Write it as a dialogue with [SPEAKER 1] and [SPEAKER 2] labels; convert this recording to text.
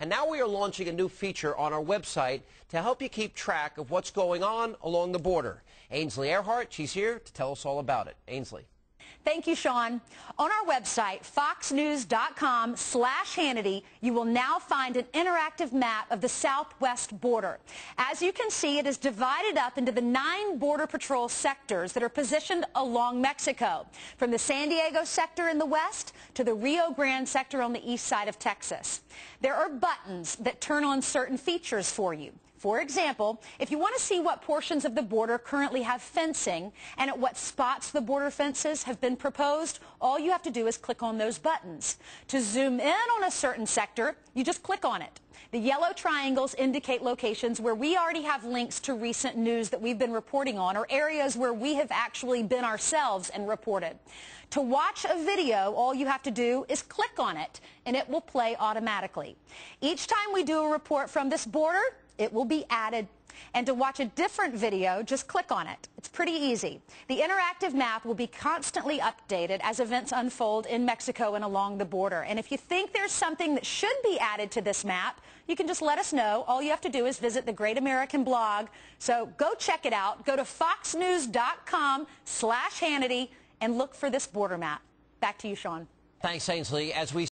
[SPEAKER 1] And now we are launching a new feature on our website to help you keep track of what's going on along the border. Ainsley Earhardt, she's here to tell us all about it. Ainsley.
[SPEAKER 2] Thank you, Sean. On our website, foxnews.com/Hannity, you will now find an interactive map of the southwest border. As you can see, it is divided up into the 9 Border Patrol sectors that are positioned along Mexico, from the San Diego sector in the west to the Rio Grande sector on the east side of Texas. There are buttons that turn on certain features for you. For example, if you want to see what portions of the border currently have fencing and at what spots the border fences have been proposed, all you have to do is click on those buttons. To zoom in on a certain sector, you just click on it. The yellow triangles indicate locations where we already have links to recent news that we've been reporting on, or areas where we have actually been ourselves and reported. To watch a video, all you have to do is click on it, and it will play automatically. Each time we do a report from this border, it will be added. And to watch a different video, just click on it. It's pretty easy. The interactive map will be constantly updated as events unfold in Mexico and along the border. And if you think there's something that should be added to this map, you can just let us know. All you have to do is visit the Great American Blog. So go check it out. Go to foxnews.com/Hannity and look for this border map. Back to you, Sean.
[SPEAKER 1] Thanks, Ainsley. As we